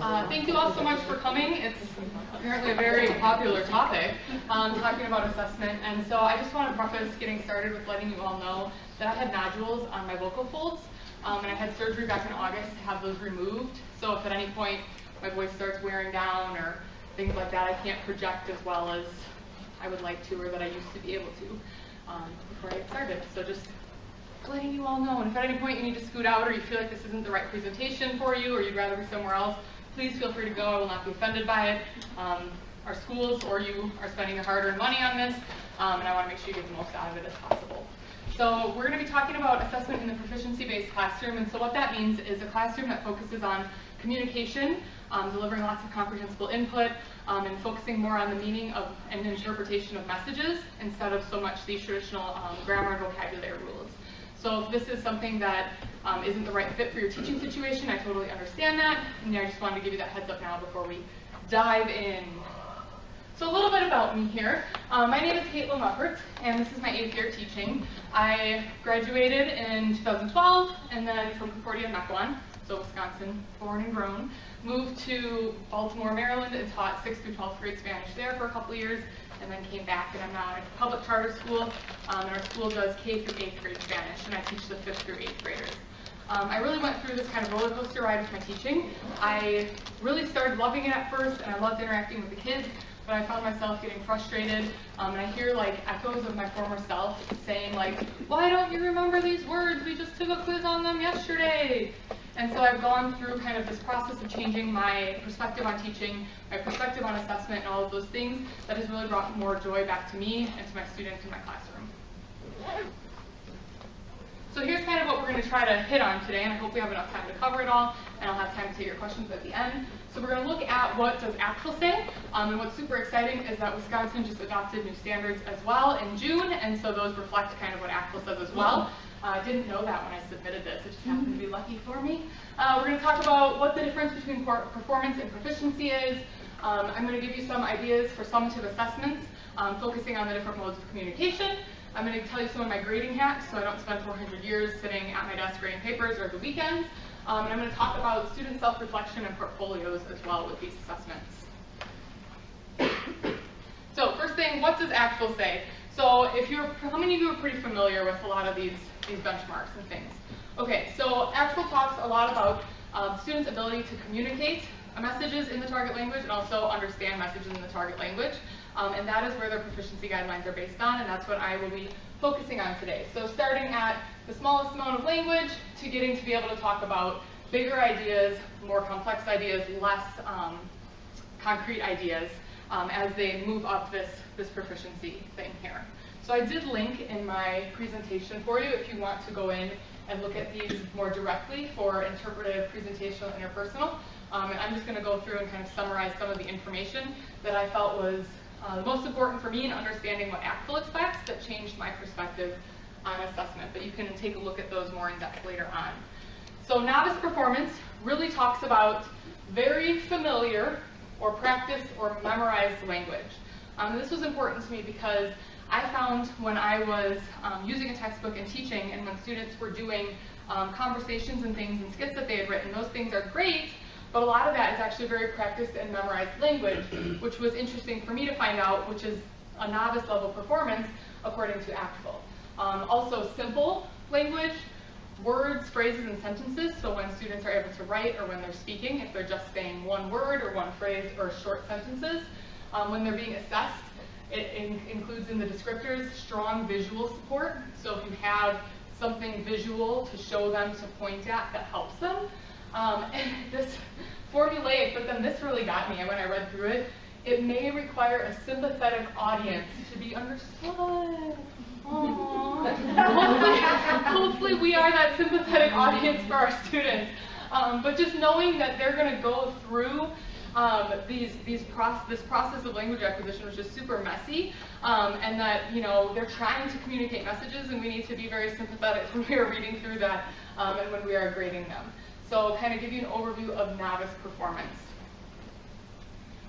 Thank you all so much for coming. It's apparently a very popular topic, talking about assessment. And so I just want to preface getting started with letting you all know that I had nodules on my vocal folds, and I had surgery back in August to have those removed. So if at any point my voice starts wearing down or things like that, I can't project as well as I would like to or that I used to be able to before I get started. So just letting you all know. And if at any point you need to scoot out or you feel like this isn't the right presentation for you or you'd rather be somewhere else, please feel free to go. I will not be offended by it. Our schools or you are spending your hard-earned money on this, and I want to make sure you get the most out of it as possible. So we're going to be talking about assessment in the proficiency-based classroom, and so what that means is a classroom that focuses on communication, delivering lots of comprehensible input, and focusing more on the meaning of and interpretation of messages instead of so much these traditional grammar and vocabulary rules. So if this is something that isn't the right fit for your teaching situation, I totally understand that, and I just wanted to give you that heads up now before we dive in. So a little bit about me here. My name is Caitlin Leppert, and this is my 8th year teaching. I graduated in 2012, and then from Concordia, Mequon, so Wisconsin, born and grown. Moved to Baltimore, Maryland, and taught 6th through 12th grade Spanish there for a couple of years, and then came back, and I'm now in a public charter school, and our school does K through 8th grade Spanish, and I teach the 5th through 8th graders. I really went through this kind of roller coaster ride with my teaching. I really started loving it at first, and I loved interacting with the kids, but I found myself getting frustrated, and I hear like echoes of my former self saying like, why don't you remember these words? We just took a quiz on them yesterday. And so I've gone through kind of this process of changing my perspective on teaching, my perspective on assessment, and all of those things that has really brought more joy back to me and to my students in my classroom. So here's kind of what we're going to try to hit on today, and I hope we have enough time to cover it all, and I'll have time to take your questions at the end. So we're going to look at what does WAFLT say, and what's super exciting is that Wisconsin just adopted new standards as well in June, and so those reflect kind of what WAFLT says as well. I didn't know that when I submitted this, it just happened to be lucky for me. We're going to talk about what the difference between performance and proficiency is. I'm going to give you some ideas for summative assessments, focusing on the different modes of communication. I'm going to tell you some of my grading hacks so I don't spend 400 years sitting at my desk grading papers or the weekends. And I'm going to talk about student self-reflection and portfolios as well with these assessments. So first thing, what does WAFLT say? So how many of you are pretty familiar with a lot of these benchmarks and things? Okay, so WAFLT talks a lot about students' ability to communicate messages in the target language and also understand messages in the target language. And that is where their proficiency guidelines are based on, and that's what I will be focusing on today. So starting at the smallest amount of language to getting to be able to talk about bigger ideas, more complex ideas, less concrete ideas as they move up this proficiency thing here. So I did link in my presentation for you if you want to go in and look at these more directly for interpretive, presentational, interpersonal. And I'm just going to go through and kind of summarize some of the information that I felt was the most important for me in understanding what WAFLT expects that changed my perspective on assessment. But you can take a look at those more in depth later on. So novice performance really talks about very familiar or practiced or memorized language. This was important to me because I found when I was using a textbook and teaching and when students were doing conversations and things and skits that they had written, those things are great, but a lot of that is actually very practiced and memorized language, which was interesting for me to find out, which is a novice level performance according to WAFLT. Also simple language, words, phrases, and sentences, so when students are able to write or when they're speaking, if they're just saying one word or one phrase or short sentences. When they're being assessed, it includes in the descriptors strong visual support, so if you have something visual to show them to point at that helps them. And this formulaic, but then this really got me when I read through it. It may require a sympathetic audience to be understood. Hopefully we are that sympathetic audience for our students. But just knowing that they're going to go through this process of language acquisition, which is super messy, and that they're trying to communicate messages, and we need to be very sympathetic when we are reading through that and when we are grading them. So kind of give you an overview of novice performance.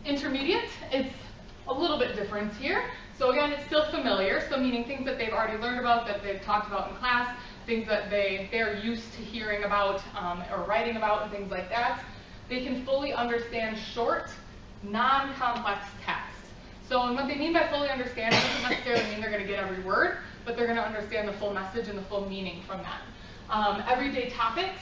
Intermediate, it's a little bit different here. So again, it's still familiar, so meaning things that they've already learned about, that they've talked about in class, things that they're used to hearing about or writing about and things like that. they can fully understand short, non-complex text. So and what they mean by fully understand doesn't necessarily mean they're going to get every word, but they're going to understand the full message and the full meaning from that. Everyday topics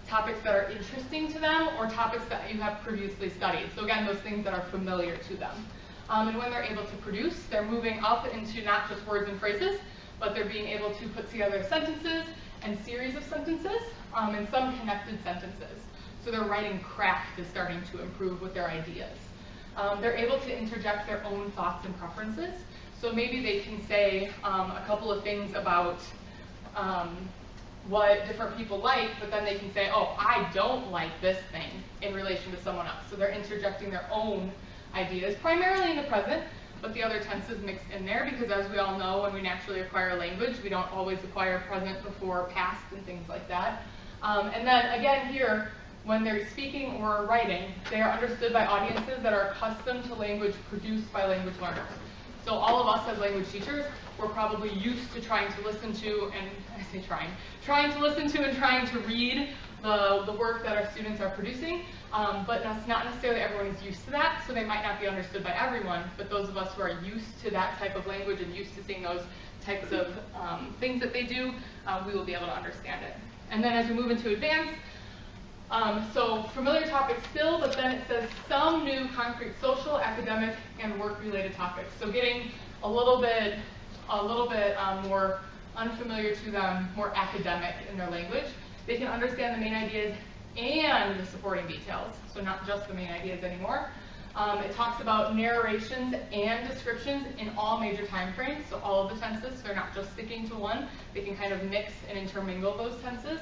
that are interesting to them, or topics that you have previously studied. So again, those things that are familiar to them. And when they're able to produce, they're moving up into not just words and phrases, but they're being able to put together sentences and series of sentences, and some connected sentences. So their writing craft is starting to improve with their ideas. They're able to interject their own thoughts and preferences. So maybe they can say a couple of things about what different people like, but then they can say, oh, I don't like this thing in relation to someone else. So they're interjecting their own ideas, primarily in the present, but the other tenses mixed in there, because as we all know, when we naturally acquire language, we don't always acquire present before past and things like that. And then again here, when they're speaking or writing, they are understood by audiences that are accustomed to language produced by language learners. So all of us as language teachers, we're probably used to trying to listen to, and I say trying to listen to and trying to read the work that our students are producing, but that's not necessarily everyone is used to that, so they might not be understood by everyone, but those of us who are used to that type of language and used to seeing those types of things that they do, we will be able to understand it. And then as we move into advanced, so familiar topics still, but then it says some new concrete social, academic, and work-related topics. So getting a little bit more unfamiliar to them, more academic in their language. They can understand the main ideas and the supporting details, so not just the main ideas anymore. It talks about narrations and descriptions in all major time frames, so all of the tenses, so they're not just sticking to one. They can kind of mix and intermingle those tenses.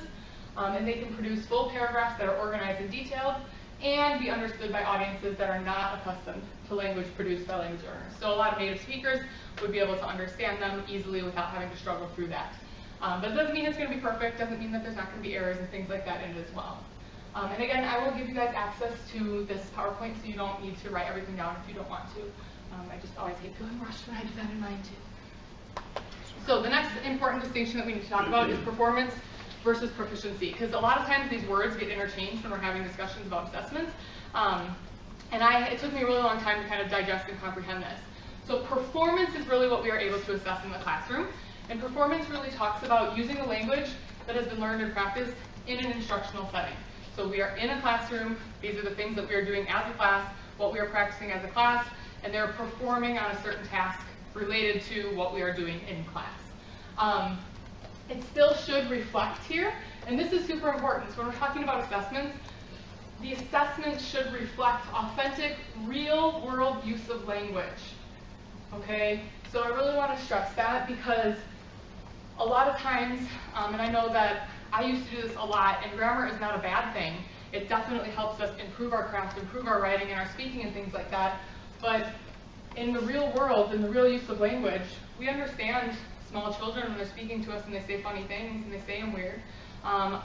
And they can produce full paragraphs that are organized and detailed, and be understood by audiences that are not accustomed to language produced by language learners. So a lot of native speakers would be able to understand them easily without having to struggle through that. But it doesn't mean it's going to be perfect, doesn't mean that there's not going to be errors and things like that in it as well. And again, I will give you guys access to this PowerPoint, so you don't need to write everything down if you don't want to. I just always hate feeling rushed when I do that in mine too. So the next important distinction that we need to talk about is performance versus proficiency, because a lot of times these words get interchanged when we're having discussions about assessments. It took me a really long time to kind of digest and comprehend this. So performance is really what we are able to assess in the classroom, and performance really talks about using a language that has been learned and practiced in an instructional setting. So we are in a classroom, these are the things that we are doing as a class, what we are practicing as a class, and they're performing on a certain task related to what we are doing in class. It still should reflect here, and this is super important. So when we're talking about assessments, the assessment should reflect authentic, real-world use of language. Okay? So I really want to stress that, because a lot of times, and I know that I used to do this a lot, and grammar is not a bad thing. It definitely helps us improve our craft, improve our writing and our speaking and things like that. But in the real world, in the real use of language, we understand small children when they're speaking to us and they say funny things and they say them weird.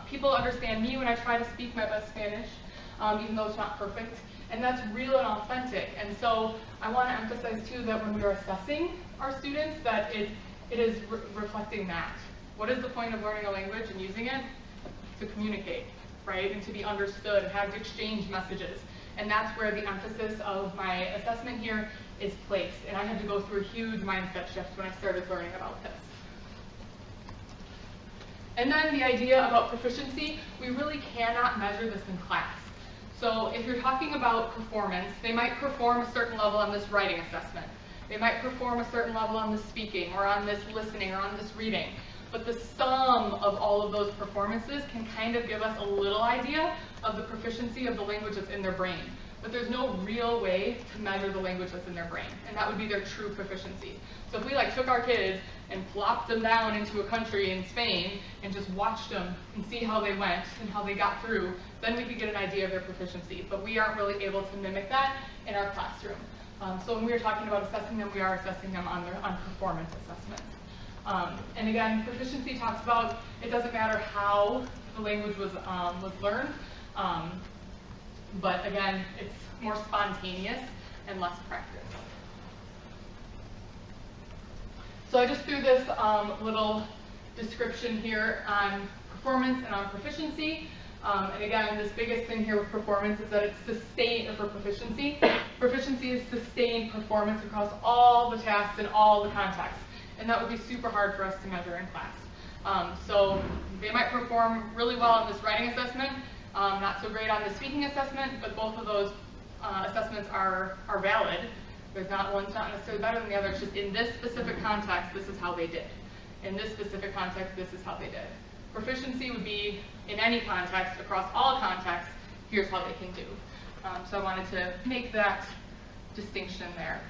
People understand me when I try to speak my best Spanish, even though it's not perfect. And that's real and authentic. And so I want to emphasize too that when we are assessing our students, that it is reflecting that. What is the point of learning a language and using it? To communicate, right? And to be understood and have to exchange messages. And that's where the emphasis of my assessment here is placed. And I had to go through a huge mindset shift when I started learning about this. And then the idea about proficiency, we really cannot measure this in class. So if you're talking about performance, they might perform a certain level on this writing assessment. They might perform a certain level on this speaking, or on this listening, or on this reading. But the sum of all of those performances can kind of give us a little idea of the proficiency of the language that's in their brain. But there's no real way to measure the language that's in their brain, and that would be their true proficiency. So if we took our kids and plopped them down into a country in Spain and just watched them and see how they went and how they got through, then we could get an idea of their proficiency. But we aren't really able to mimic that in our classroom. So when we are talking about assessing them, we are assessing them on performance assessments. And again, proficiency talks about it doesn't matter how the language was learned, but again, it's more spontaneous and less practice. So I just threw this little description here on performance and on proficiency. And again, this biggest thing here with performance is that it's sustained, or for proficiency, proficiency is sustained performance across all the tasks in all the contexts. And that would be super hard for us to measure in class. So they might perform really well on this writing assessment, not so great on the speaking assessment, but both of those assessments are valid. There's not, one's not necessarily better than the other, it's just in this specific context, this is how they did. In this specific context, this is how they did. Proficiency would be in any context, across all contexts, here's how they can do. So I wanted to make that distinction there.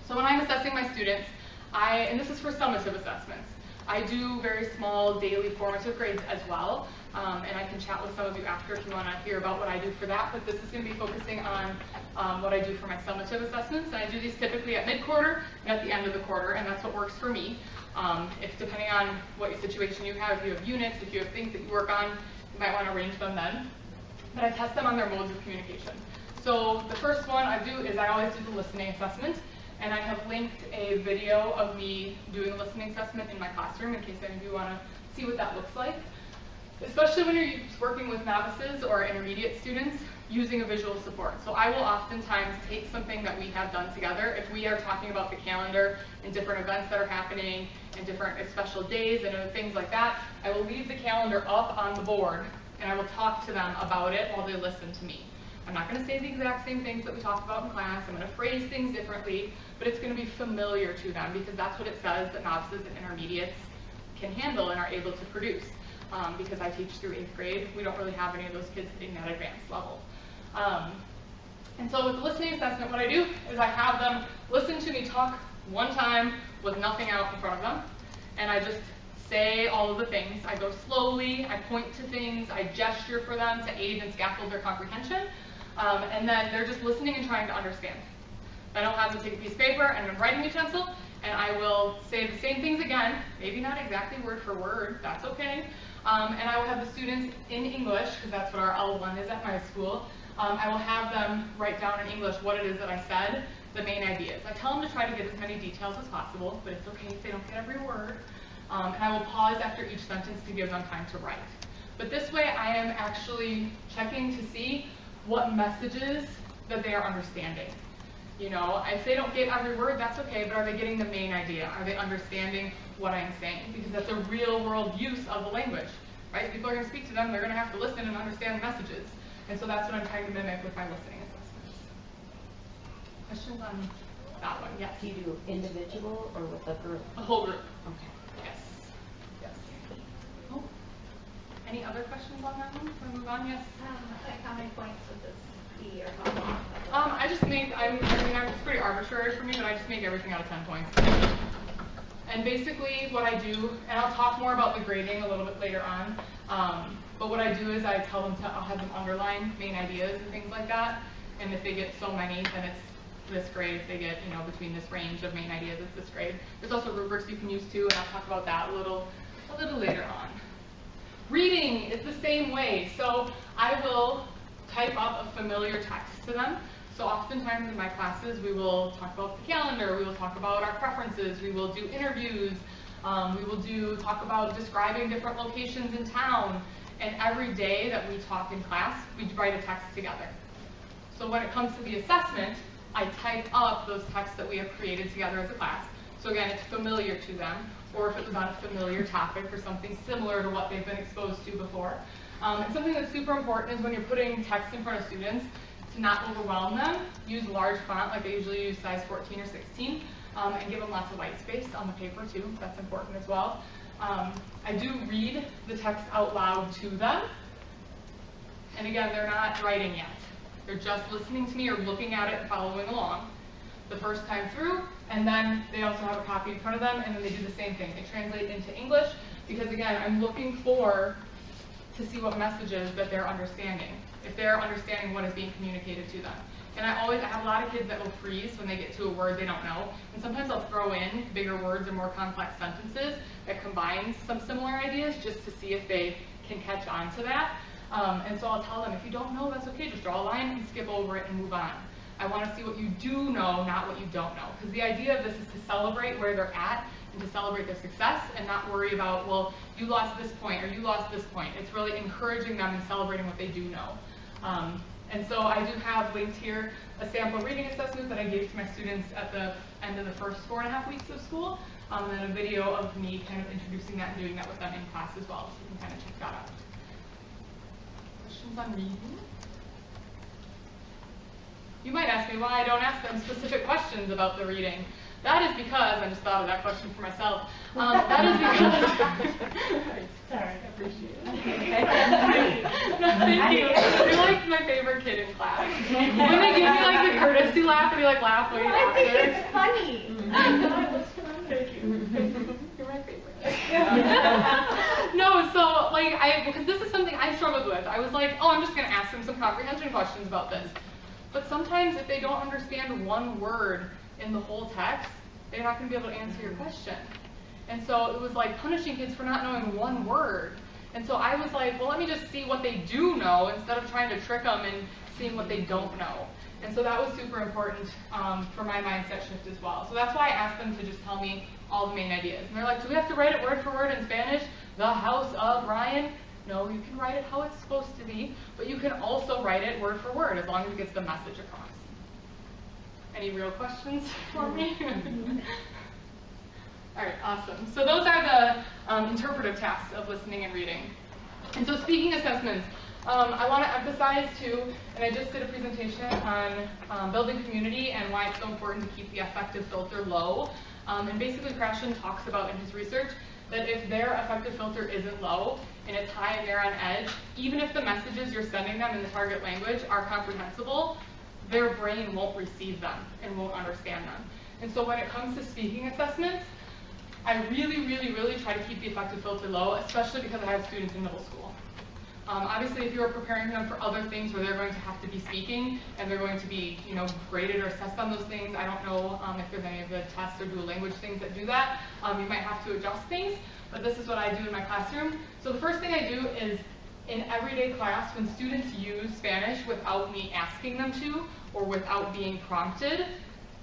So when I'm assessing my students, and this is for summative assessments, I do very small daily formative grades as well, and I can chat with some of you after if you want to hear about what I do for that, but this is going to be focusing on what I do for my summative assessments, and I do these typically at mid-quarter and at the end of the quarter, and that's what works for me. If depending on what situation you have, if you have units, if you have things that you work on, you might want to arrange them then. But I test them on their modes of communication. So the first one I do is I always do the listening assessment, and I have linked a video of me doing a listening assessment in my classroom in case any of you want to see what that looks like. Especially when you're working with novices or intermediate students, using a visual support. So I will oftentimes take something that we have done together. If we are talking about the calendar and different events that are happening and different special days and things like that, I will leave the calendar up on the board and I will talk to them about it while they listen to me. I'm not going to say the exact same things that we talked about in class. I'm going to phrase things differently, but it's going to be familiar to them because that's what it says that novices and intermediates can handle and are able to produce. Because I teach through 8th grade, we don't really have any of those kids hitting that advanced level. And so with the listening assessment, what I do is I have them listen to me talk one time with nothing out in front of them, and I just say all of the things. I go slowly, I point to things, I gesture for them to aid and scaffold their comprehension, and then they're just listening and trying to understand. Then I'll have them take a piece of paper and a writing utensil, and I will say the same things again, maybe not exactly word for word, that's okay. And I will have the students in English, because that's what our L1 is at my school. I will have them write down in English what it is that I said, the main ideas. I tell them to try to get as many details as possible, but it's okay if they don't get every word. And I will pause after each sentence to give them time to write. But this way I am actually checking to see what messages that they are understanding. You know, if they don't get every word, that's okay, but are they getting the main idea? Are they understanding what I'm saying? Because that's a real world use of the language, right? People are going to speak to them, they're going to have to listen and understand the messages. And so that's what I'm trying to mimic with my listening assessments. Questions on that one? Yes? Do you do individual or with a group? A whole group. Okay. Yes. Yes. Oh. Any other questions on that one? Can we move on? Yes? Like how many points would this be or how long? I just make, it's pretty arbitrary for me, but I just make everything out of 10 points. And basically what I do, and I'll talk more about the grading a little bit later on, but what I do is I tell them I'll have them underline main ideas and things like that, and if they get so many, then it's this grade. If they get, you know, between this range of main ideas, it's this grade. There's also rubrics you can use too, and I'll talk about that a little later on. Reading is the same way, so I will type up a familiar text to them. So oftentimes in my classes, we will talk about the calendar, we will talk about our preferences, we will do interviews, we will talk about describing different locations in town, and every day that we talk in class, we write a text together. So when it comes to the assessment, I type up those texts that we have created together as a class. So again, it's familiar to them, or if it was on a familiar topic or something similar to what they've been exposed to before. And something that's super important is when you're putting text in front of students, to not overwhelm them, use large font, like I usually use size 14 or 16, and give them lots of white space on the paper too. That's important as well. I do read the text out loud to them. And again, they're not writing yet. They're just listening to me or looking at it and following along the first time through, and then they also have a copy in front of them, and then they do the same thing. They translate into English, because again, I'm looking to see what messages that they're understanding, if they're understanding what is being communicated to them. And I have a lot of kids that will freeze when they get to a word they don't know, and sometimes I'll throw in bigger words or more complex sentences that combine some similar ideas just to see if they can catch on to that. And so I'll tell them, if you don't know, that's okay, just draw a line and skip over it and move on. I want to see what you do know, not what you don't know. Because the idea of this is to celebrate where they're at and to celebrate their success and not worry about, well, you lost this point or you lost this point. It's really encouraging them and celebrating what they do know. And so I do have linked here a sample reading assessment that I gave to my students at the end of the first 4.5 weeks of school, and then a video of me kind of introducing that and doing that with them in class as well, so you can kind of check that out. Questions on reading? You might ask me why I don't ask them specific questions about the reading. That is because, I just thought of that question for myself. That is because, sorry, I appreciate it. No, thank you. You're like my favorite kid in class. When they give me like the courtesy laugh, and you like laugh way I think after. it's funny. Thank you. You're my favorite. No, so like because this is something I struggled with. I was like, oh, I'm just gonna ask them some comprehension questions about this. But sometimes if they don't understand one word in the whole text, they're not going to be able to answer your question. And so it was like punishing kids for not knowing one word. And so I was like, well, let me just see what they do know instead of trying to trick them and seeing what they don't know. And so that was super important for my mindset shift as well. So that's why I asked them to just tell me all the main ideas. And they're like, do we have to write it word for word in Spanish? The house of Ryan? No, you can write it how it's supposed to be, but you can also write it word for word as long as it gets the message across. Any real questions for me? All right, awesome. So those are the interpretive tasks of listening and reading. And so speaking assessments, I want to emphasize too, and I just did a presentation on building community and why it's so important to keep the affective filter low. And basically Krashen talks about in his research that if their affective filter isn't low and it's high and they're on edge, even if the messages you're sending them in the target language are comprehensible, their brain won't receive them and won't understand them. And so when it comes to speaking assessments, I really try to keep the affective filter low, especially because I have students in middle school. Obviously, if you're preparing them for other things where they're going to have to be speaking and they're going to be, graded or assessed on those things, I don't know if there's any of the tests or dual language things that do that. You might have to adjust things, but this is what I do in my classroom. So the first thing I do is in everyday class, when students use Spanish without me asking them to or without being prompted,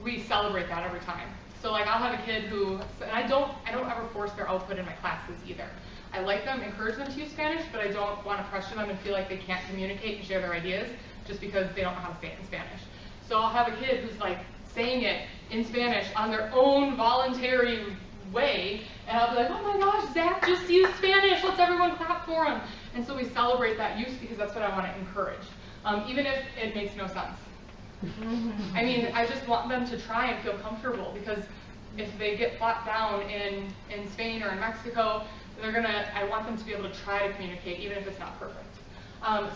we celebrate that every time. So like I'll have a kid who, and I don't ever force their output in my classes either. I like them, encourage them to use Spanish, but I don't want to pressure them and feel like they can't communicate and share their ideas just because they don't know how to say it in Spanish. So I'll have a kid who's like saying it in Spanish on their own voluntary way, and I'll be like, oh my gosh, Zach just used Spanish, let's everyone clap for him. And so we celebrate that use because that's what I want to encourage, even if it makes no sense. I mean, I just want them to try and feel comfortable because if they get flat down in Spain or in Mexico, I want them to be able to try to communicate even if it's not perfect.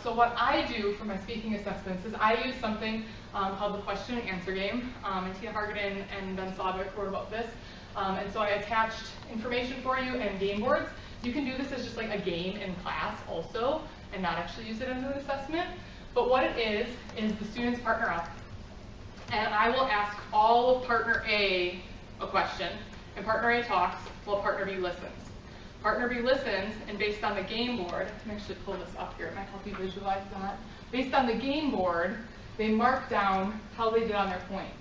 So what I do for my speaking assessments is I use something called the question and answer game, and Tia Hargaden and Ben Slavic wrote about this. And so I attached information for you and game boards. You can do this as just like a game in class also and not actually use it as an assessment. But what it is the students partner up, and I will ask all of partner A a question, and partner A talks while partner B listens. Partner B listens, and based on the game board, I can actually pull this up here, it might help you visualize that. Based on the game board, they mark down how they did on their points.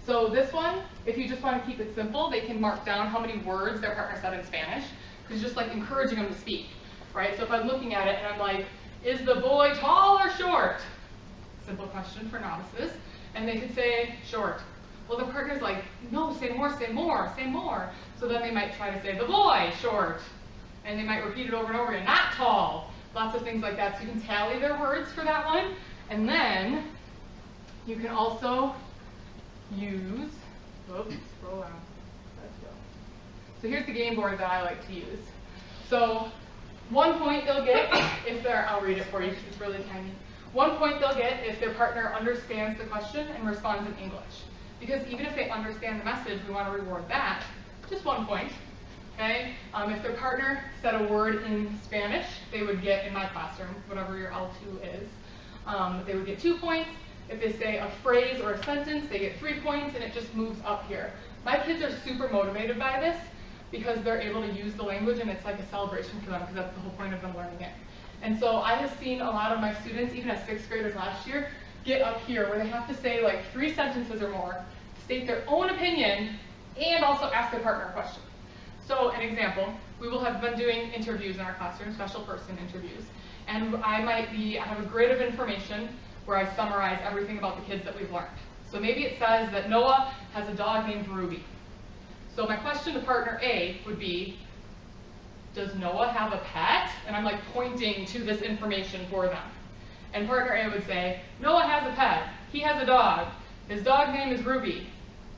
So this one, if you just want to keep it simple, they can mark down how many words their partner said in Spanish, because it's just like encouraging them to speak, right? So if I'm looking at it and I'm like, is the boy tall or short? Simple question for novices. And they could say short. Well, the partner's like, no, say more, say more, say more. So then they might try to say, the boy, short. And they might repeat it over and over again, not tall. Lots of things like that. So you can tally their words for that one. And then you can also use, oops, scroll down. Let's go. So here's the game board that I like to use. So 1 point they'll get if they're, I'll read it for you because it's really tiny. 1 point they'll get if their partner understands the question and responds in English. Because even if they understand the message, we want to reward that. Just 1 point. Okay? If their partner said a word in Spanish, they would get, in my classroom, whatever your L2 is, they would get 2 points. If they say a phrase or a sentence, they get 3 points, and it just moves up here. My kids are super motivated by this because they're able to use the language, and it's like a celebration for them because that's the whole point of them learning it. And so I have seen a lot of my students, even as 6th graders last year, get up here where they have to say like 3 sentences or more, state their own opinion, and also ask their partner a question. So an example, we will have been doing interviews in our classroom, special person interviews. And I have a grid of information where I summarize everything about the kids that we've learned. So maybe it says that Noah has a dog named Ruby. So my question to partner A would be, does Noah have a pet? And I'm like pointing to this information for them. And partner A would say, Noah has a pet. He has a dog. His dog name is Ruby.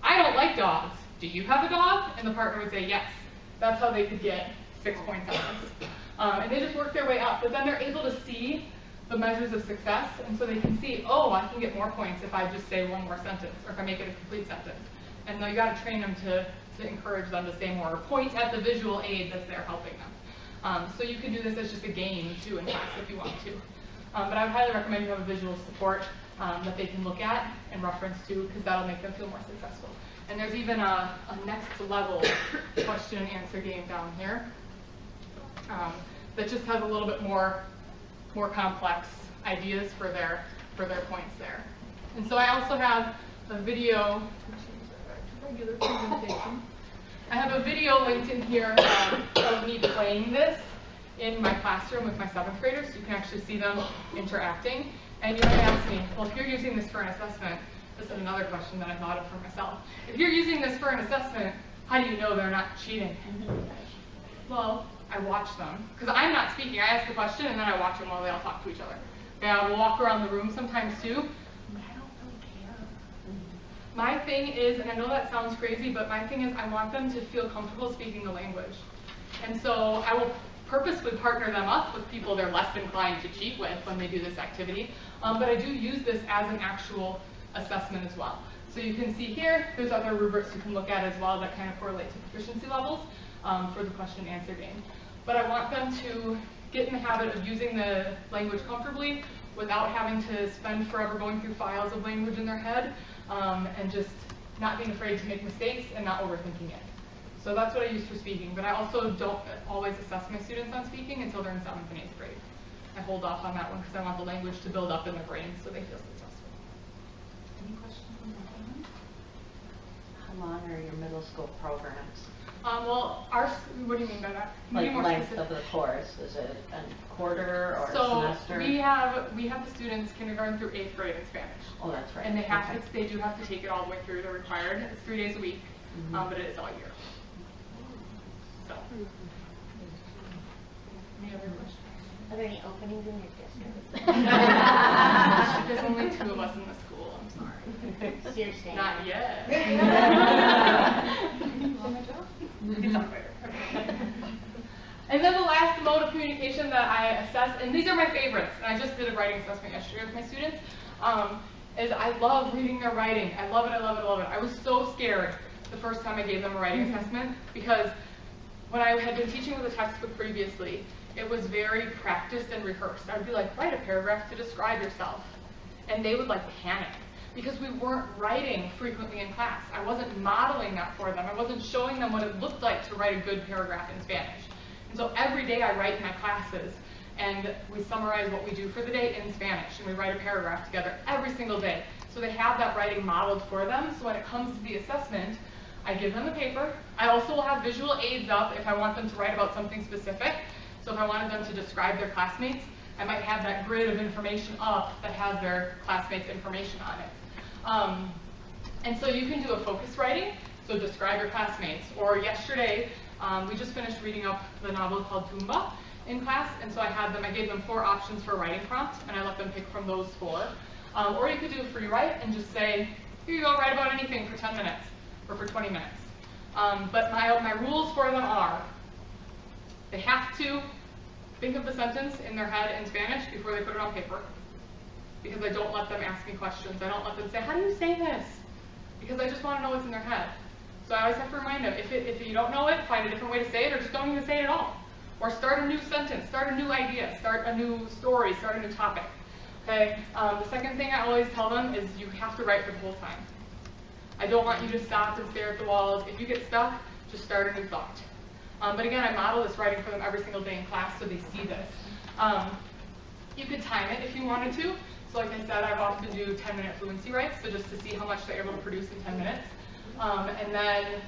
I don't like dogs. Do you have a dog? And the partner would say yes. That's how they could get 6 points on this. And they just work their way up. But then they're able to see the measures of success. And so they can see, oh, I can get more points if I just say one more sentence, or if I make it a complete sentence. And you got to train them to encourage them to say more, or point at the visual aid that's there helping them. So you can do this as just a game, too, in class if you want to. But I would highly recommend you have a visual support that they can look at and reference to, because that'll make them feel more successful. And there's even a next level question and answer game down here that just has a little bit more complex ideas for their points there. And so I also have a video, regular presentation. I have a video linked in here of me playing this in my classroom with my 7th graders, so you can actually see them interacting. And you might ask me, well, if you're using this for an assessment, this is another question that I thought of for myself. If you're using this for an assessment, how do you know they're not cheating? Well, I watch them, because I'm not speaking. I ask the question, and then I watch them while they all talk to each other. And we'll walk around the room sometimes, too, and I don't really care. My thing is, and I know that sounds crazy, but my thing is I want them to feel comfortable speaking the language. And so I will purposely partner them up with people they're less inclined to cheat with when they do this activity. But I do use this as an actual assessment as well. So you can see here, there's other rubrics you can look at as well that kind of correlate to proficiency levels for the question and answer game. But I want them to get in the habit of using the language comfortably without having to spend forever going through files of language in their head, and just not being afraid to make mistakes and not overthinking it. So that's what I use for speaking, but I also don't always assess my students on speaking until they're in 7th and 8th grade. I hold off on that one because I want the language to build up in their brains so they feel successful. Any questions on that one? How long are your middle school programs? Well, what do you mean by that? Like length of the course, is it a quarter or a semester? So we have the students kindergarten through 8th grade in Spanish. Oh, that's right. And they do have to take it all the way through. They're required. It's 3 days a week, but it is all year. So, any other questions? Are there any openings in your district? There's only 2 of us in the school. I'm sorry. So you're staying? Not yet. We can talk later. Okay. And then the last mode of communication that I assess, and these are my favorites, and I just did a writing assessment yesterday with my students, is I love reading their writing. I love it, I love it, I love it. I was so scared the first time I gave them a writing assessment, because when I had been teaching with a textbook previously, it was very practiced and rehearsed. I'd be like, write a paragraph to describe yourself. And they would like panic, because we weren't writing frequently in class. I wasn't modeling that for them. I wasn't showing them what it looked like to write a good paragraph in Spanish. And so every day I write in my classes, and we summarize what we do for the day in Spanish, and we write a paragraph together every single day. So they have that writing modeled for them, so when it comes to the assessment, I give them the paper. I also will have visual aids up if I want them to write about something specific. So if I wanted them to describe their classmates, I might have that grid of information up that has their classmates' information on it. And so you can do a focus writing, so describe your classmates. Or yesterday, we just finished reading up the novel called Tumba in class, and so I gave them 4 options for a writing prompt, and I let them pick from those 4. Or you could do a free write and just say, here you go, write about anything for 10 minutes, or for 20 minutes. But my rules for them are, they have to think of the sentence in their head in Spanish before they put it on paper, because I don't let them ask me questions. I don't let them say, how do you say this? Because I just want to know what's in their head. So I always have to remind them, if you don't know it, find a different way to say it, or just don't even say it at all. Or start a new sentence, start a new idea, start a new story, start a new topic. Okay? The second thing I always tell them is you have to write for the whole time. I don't want you to stop and stare at the walls. If you get stuck, just start a new thought. But again, I model this writing for them every single day in class so they see this. You could time it if you wanted to. So like I said, I've often do 10-minute fluency writes, so just to see how much they're able to produce in 10 minutes. And then,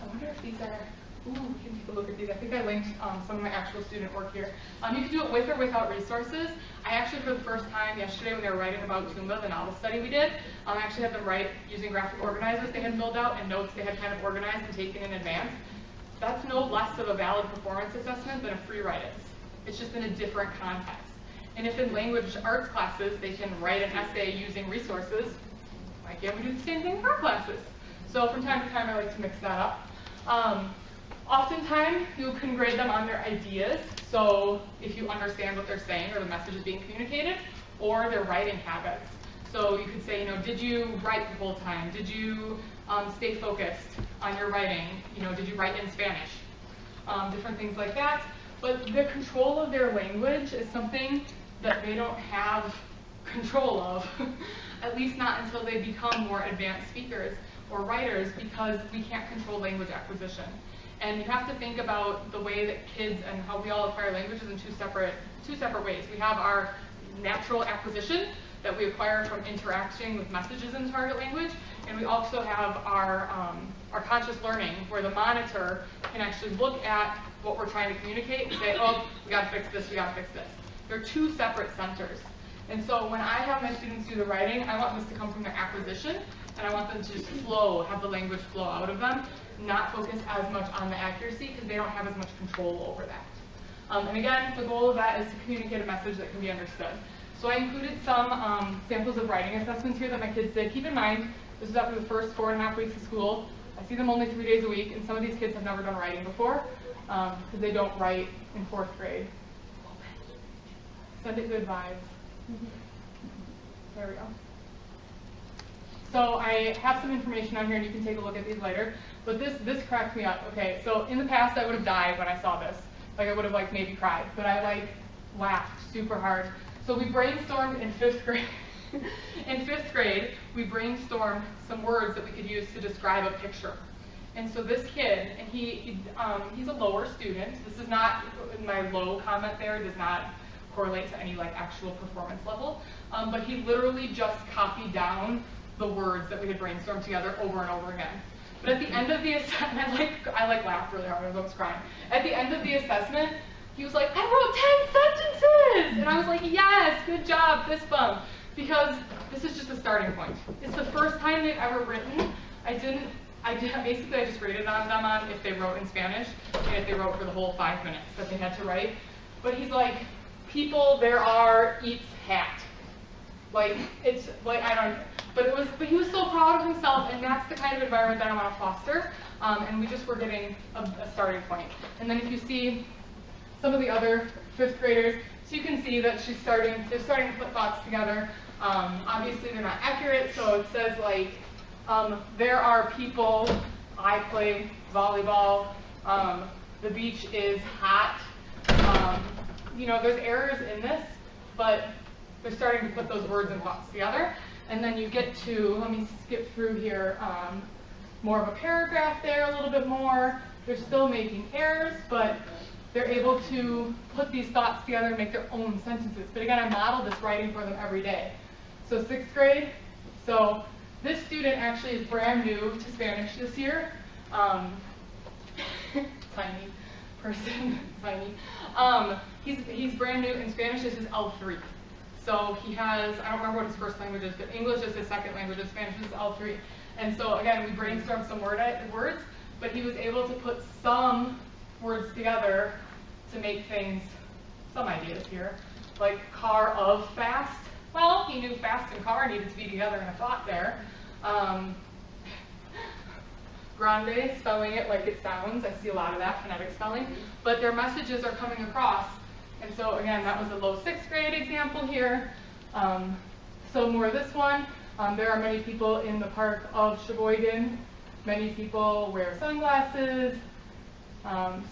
I wonder if these are, Ooh, we can take a look at these. I think I linked some of my actual student work here. You can do it with or without resources. I actually, for the first time yesterday when they were writing about Tumba, the novel study we did, I actually had them write using graphic organizers they had filled out and notes they had kind of organized and taken in advance. That's no less of a valid performance assessment than a free write is. It's just in a different context. And if in language arts classes they can write an essay using resources, why can't we do the same thing in our classes? So from time to time I like to mix that up. Oftentimes you can grade them on their ideas, so if you understand what they're saying or the message is being communicated, or their writing habits. So you could say, did you write the whole time? Did you stay focused on your writing? Did you write in Spanish? Different things like that. But the control of their language is something that they don't have control of, at least not until they become more advanced speakers or writers, because we can't control language acquisition. And you have to think about the way that kids and how we all acquire languages in two separate ways. We have our natural acquisition that we acquire from interacting with messages in the target language, and we also have our conscious learning, where the monitor can actually look at what we're trying to communicate and say, oh, we gotta fix this, we gotta fix this. They're two separate centers. And so when I have my students do the writing, I want this to come from their acquisition, and I want them to just flow, have the language flow out of them, not focus as much on the accuracy because they don't have as much control over that. And again, the goal of that is to communicate a message that can be understood. So I included some samples of writing assessments here that my kids did. Keep in mind, this is after the first 4.5 weeks of school. I see them only 3 days a week, and some of these kids have never done writing before because they don't write in 4th grade. Send it good vibes. There we go. So I have some information on here, and you can take a look at these later. But this cracked me up. Okay, so in the past I would have died when I saw this. Like I would have maybe cried, but I laughed super hard. So we brainstormed in 5th grade. In 5th grade, we brainstormed some words that we could use to describe a picture. And so this kid, and he's a lower student. This is not, my low comment there does not correlate to any actual performance level. But he literally just copied down the words that we had brainstormed together over and over again. But at the end of the assessment, I laughed really hard, I was crying. At the end of the assessment, he was like, I wrote 10 sentences! And I was like, yes, good job, fist bump. Because this is just a starting point. It's the first time they've ever written. Basically I just graded on them on if they wrote in Spanish, and if they wrote for the whole 5 minutes that they had to write. But he's like, people there are, eats hat. But he was so proud of himself, and that's the kind of environment that I want to foster. And we just were getting a starting point. And then if you see some of the other 5th graders, so you can see that they're starting to put thoughts together. Obviously they're not accurate, so it says there are people, I play volleyball, the beach is hot. There's errors in this, but they're starting to put those words and thoughts together. And then you get to, let me skip through here, more of a paragraph there, a little bit more. They're still making errors, but they're able to put these thoughts together and make their own sentences. But again, I model this writing for them every day. So 6th grade, so this student actually is brand new to Spanish this year. Tiny person, tiny. He's brand new in Spanish, this is L3. So he has, I don't remember what his first language is, but English is his second language, and Spanish is L3. And so again, we brainstormed some words, but he was able to put some words together to make things, some ideas here, like car of fast. Well, he knew fast and car needed to be together in a thought there. Grande, spelling it like it sounds. I see a lot of that, phonetic spelling. But their messages are coming across. And so again, that was a low 6th grade example here. So more of this one. There are many people in the park of Sheboygan. Many people wear sunglasses.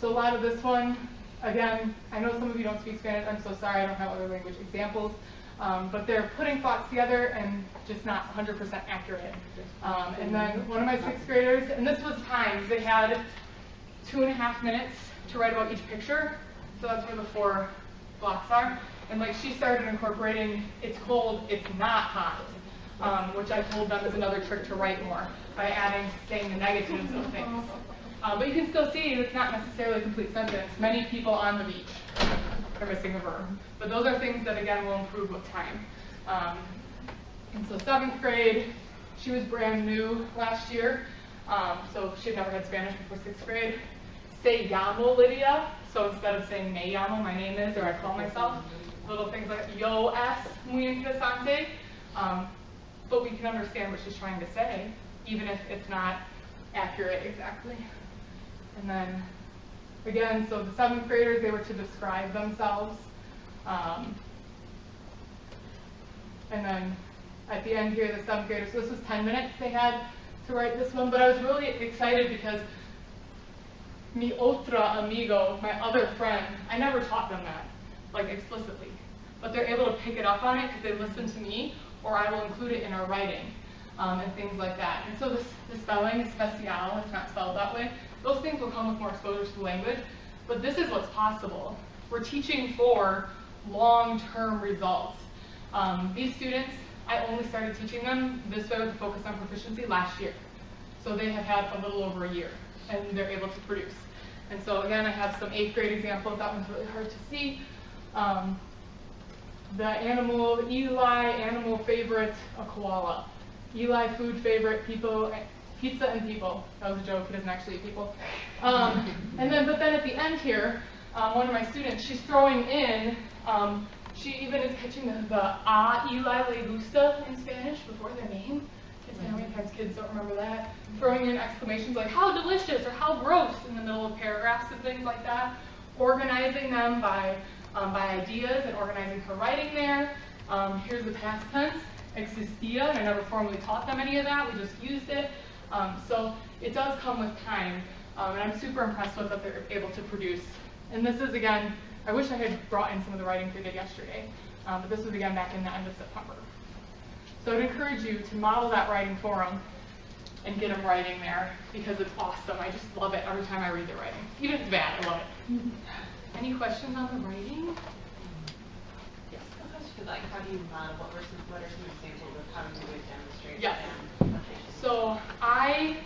So a lot of this one, again, I know some of you don't speak Spanish. I'm so sorry, I don't have other language examples. But they're putting thoughts together and just not 100% accurate. And then one of my 6th graders, and this was timed, they had 2.5 minutes to write about each picture. So that's where the 4 blocks are. And she started incorporating, it's cold, it's not hot, which I told them is another trick to write more, by saying the negatives of things. But you can still see it's not necessarily a complete sentence. Many people on the beach are missing a verb. But those are things that, again, will improve with time. And so 7th grade, she was brand new last year. So she had never had Spanish before 6th grade. Se llamo Lydia. So instead of saying me llamo, my name is, or I call myself, little things like yo es muy interesante. But we can understand what she's trying to say, even if it's not accurate exactly. And then, again, so the 7th graders, they were to describe themselves. And then at the end here, the 7th graders, so this was 10 minutes they had to write this one, but I was really excited because mi otra amigo, my other friend, I never taught them that, like explicitly. But they're able to pick it up on it because they listen to me, or I will include it in our writing, and things like that. And so the spelling, especial, it's not spelled that way. Those things will come with more exposure to the language, but this is what's possible. We're teaching for long-term results. These students, I only started teaching them this way with a focus on proficiency last year. So they have had a little over a year, and they're able to produce. And so again, I have some 8th grade examples. That one's really hard to see. The animal, Eli, animal favorite, a koala. Eli, food favorite, people, pizza and people. That was a joke, he doesn't actually eat people. But then at the end here, one of my students, she's throwing in, she even is catching the Eli le gusta in Spanish before their name. How many times kids don't remember that? Throwing in exclamations like, how delicious, or how gross, in the middle of paragraphs and things like that. Organizing them by ideas and organizing her writing there. Here's the past tense, existía, and I never formally taught them any of that, we just used it. So it does come with time, and I'm super impressed with what they're able to produce. And this is, again, I wish I had brought in some of the writings we did yesterday, but this was, again, back in the end of September. So I'd encourage you to model that writing for them and get them writing there, because it's awesome. I just love it every time I read their writing. Even if it's bad, I love it. Any questions on the writing? Yes. Like, how do you model? What are some examples of how to do it, demonstrate? Yes. So I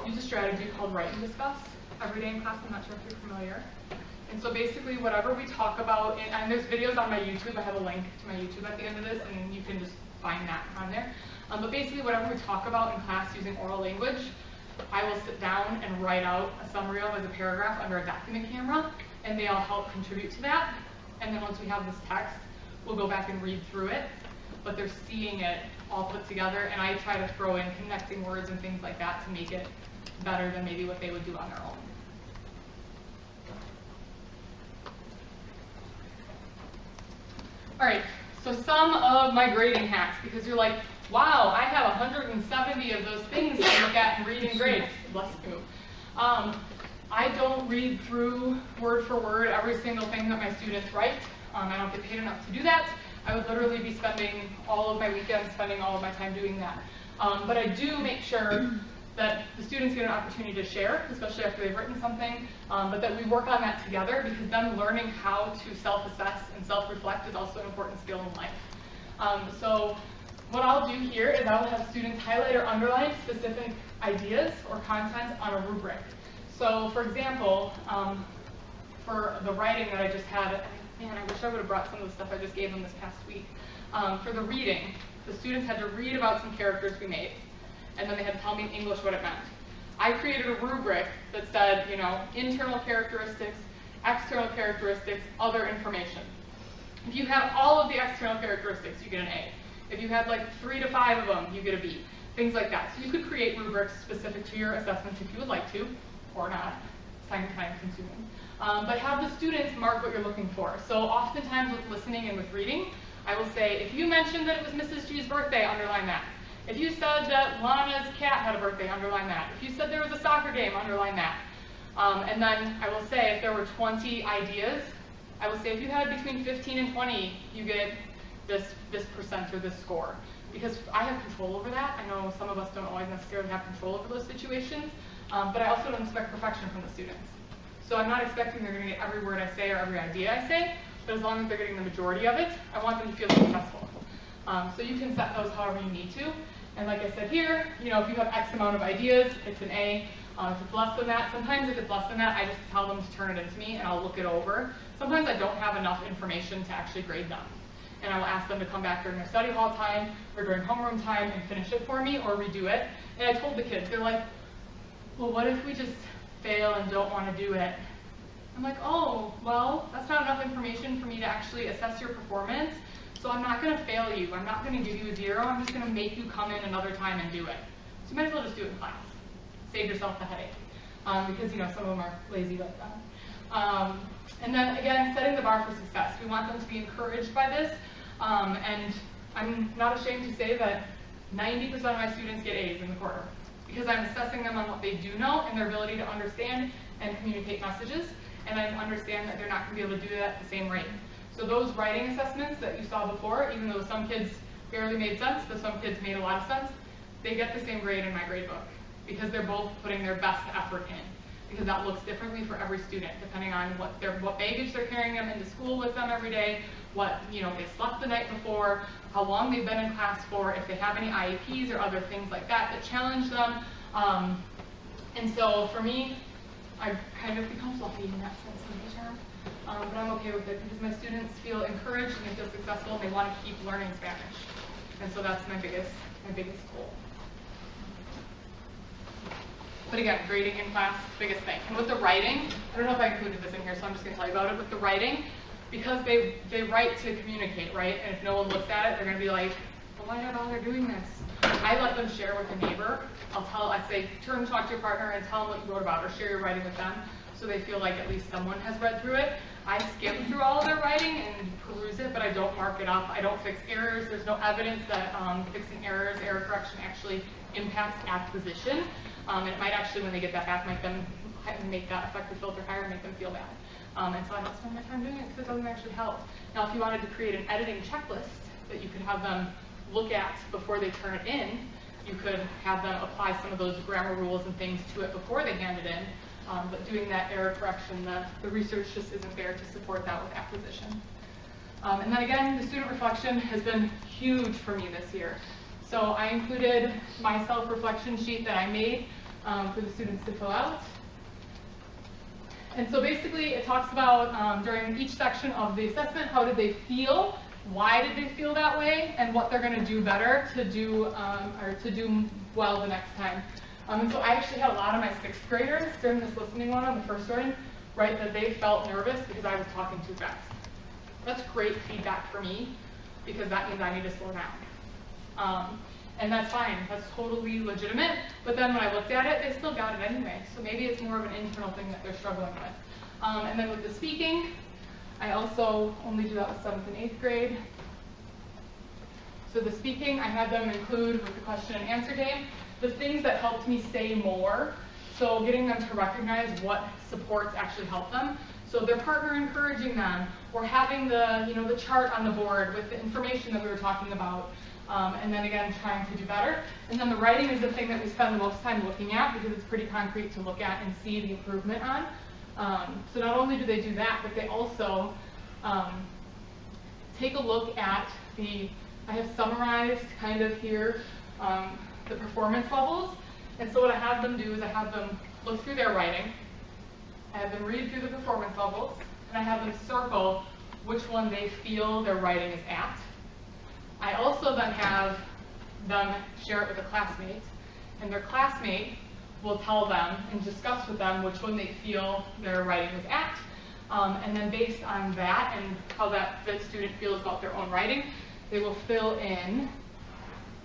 use a strategy called write and discuss every day in class. I'm not sure if you're familiar. And so basically, whatever we talk about, and there's videos on my YouTube. I have a link to my YouTube at the end of this, and you can just find that on there. But basically, whatever we talk about in class using oral language, I will sit down and write out a summary of as a paragraph under a document camera, and they all help contribute to that. And then once we have this text, we'll go back and read through it, but they're seeing it all put together, and I try to throw in connecting words and things like that to make it better than maybe what they would do on their own. All right, so some of my grading hacks, because you're like, wow, I have 170 of those things to look at and read in grades. Bless you. I don't read through word for word every single thing that my students write. I don't get paid enough to do that. I would literally be spending all of my weekends, spending all of my time doing that. But I do make sure that the students get an opportunity to share, especially after they've written something, but that we work on that together, because them learning how to self-assess and self-reflect is also an important skill in life. So what I'll do here is I'll have students highlight or underline specific ideas or content on a rubric. So for example, for the writing that I just had, man, I wish I would have brought some of the stuff I just gave them this past week. For the reading, the students had to read about some characters we made, and then they had to tell me in English what it meant. I created a rubric that said, you know, internal characteristics, external characteristics, other information. If you have all of the external characteristics, you get an A. If you had like 3 to 5 of them, you get a B. Things like that. So you could create rubrics specific to your assessments if you would like to, or not. It's time consuming. But have the students mark what you're looking for. So oftentimes with listening and with reading, I will say, if you mentioned that it was Mrs. G's birthday, underline that. If you said that Lana's cat had a birthday, underline that. If you said there was a soccer game, underline that. And then I will say, if there were 20 ideas, I will say if you had between 15 and 20, you get this percent or this score. Because I have control over that. I know some of us don't always necessarily have control over those situations, but I also don't expect perfection from the students. So I'm not expecting they're going to get every word I say or every idea I say, but as long as they're getting the majority of it, I want them to feel successful. So you can set those however you need to. And like I said here, you know, if you have X amount of ideas, it's an A. If it's less than that, sometimes if it's less than that, I just tell them to turn it into me and I'll look it over. Sometimes I don't have enough information to actually grade them. And I will ask them to come back during their study hall time or during homeroom time and finish it for me or redo it. And I told the kids, they're like, well, what if we just fail and don't want to do it? I'm like, oh, well, that's not enough information for me to actually assess your performance. So I'm not going to fail you. I'm not going to give you a 0. I'm just going to make you come in another time and do it. So you might as well just do it in class. Save yourself the headache. Because, some of them are lazy like that. And then, again, setting the bar for success. We want them to be encouraged by this. And I'm not ashamed to say that 90% of my students get A's in the quarter because I'm assessing them on what they do know and their ability to understand and communicate messages. And I understand that they're not going to be able to do that at the same rate. So those writing assessments that you saw before, even though some kids barely made sense, but some kids made a lot of sense, they get the same grade in my grade book because they're both putting their best effort in. Because that looks differently for every student, depending on what baggage they're carrying them into school with them every day, what if they slept the night before, how long they've been in class for, if they have any IEPs or other things like that that challenge them. And so for me, I've kind of become fluffy in that sense in HR, but I'm okay with it because my students feel encouraged and they feel successful and they want to keep learning Spanish. And so that's my biggest goal. But again, grading in class, biggest thing. And with the writing, I don't know if I included this in here, so I'm just going to tell you about it. With the writing, because they write to communicate, right? And if no one looks at it, they're going to be like, well, why did I bother doing this? I let them share with a neighbor. I say, turn and talk to your partner and tell them what you wrote about, or share your writing with them, so they feel like at least someone has read through it. I skim through all of their writing and peruse it, but I don't mark it up. I don't fix errors. There's no evidence that fixing errors, error correction actually impacts acquisition. And it might actually, when they get that back, make that effective filter higher and make them feel bad. And so I don't spend my time doing it because it doesn't actually help. Now, if you wanted to create an editing checklist that you could have them look at before they turn it in, you could have them apply some of those grammar rules and things to it before they hand it in. But doing that error correction, the research just isn't there to support that with acquisition. And then again, the student reflection has been huge for me this year. So I included my self-reflection sheet that I made for the students to fill out. And so basically it talks about during each section of the assessment, how did they feel, why did they feel that way, and what they're going to do better to do well the next time. And so I actually had a lot of my 6th graders during this listening one on the first one write that they felt nervous because I was talking too fast. That's great feedback for me because that means I need to slow down. And that's fine, that's totally legitimate, but then when I looked at it, they still got it anyway, so maybe it's more of an internal thing that they're struggling with. And then with the speaking, I also only do that with 7th and 8th grade. So the speaking, I had them include with the question and answer game, the things that helped me say more, so getting them to recognize what supports actually help them. So their partner encouraging them, or having the chart on the board with the information that we were talking about. And then again, trying to do better. And then the writing is the thing that we spend the most time looking at because it's pretty concrete to look at and see the improvement on. So not only do they do that, but they also take a look at I have summarized kind of here the performance levels. And so what I have them do is I have them look through their writing, I have them read through the performance levels, and I have them circle which one they feel their writing is at. I also then have them share it with a classmate, and their classmate will tell them and discuss with them which one they feel their writing is at. And then based on that and how the student feels about their own writing, they will fill in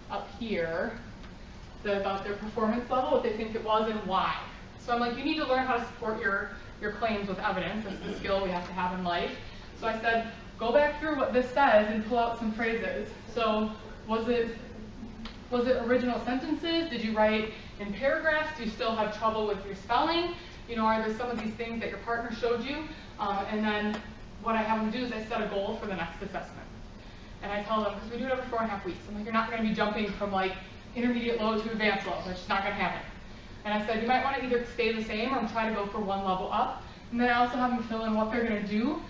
up here about their performance level, what they think it was and why. So I'm like, you need to learn how to support your claims with evidence. That's the skill we have to have in life. So I said, go back through what this says and pull out some phrases. So was it original sentences? Did you write in paragraphs? Do you still have trouble with your spelling? Are there some of these things that your partner showed you? And then what I have them do is I set a goal for the next assessment. And I tell them, because we do it every 4.5 weeks, I'm like, you're not going to be jumping from intermediate low to advanced low. That's just not going to happen. And I said, you might want to either stay the same or try to go for one level up. And then I also have them fill in what they're going to do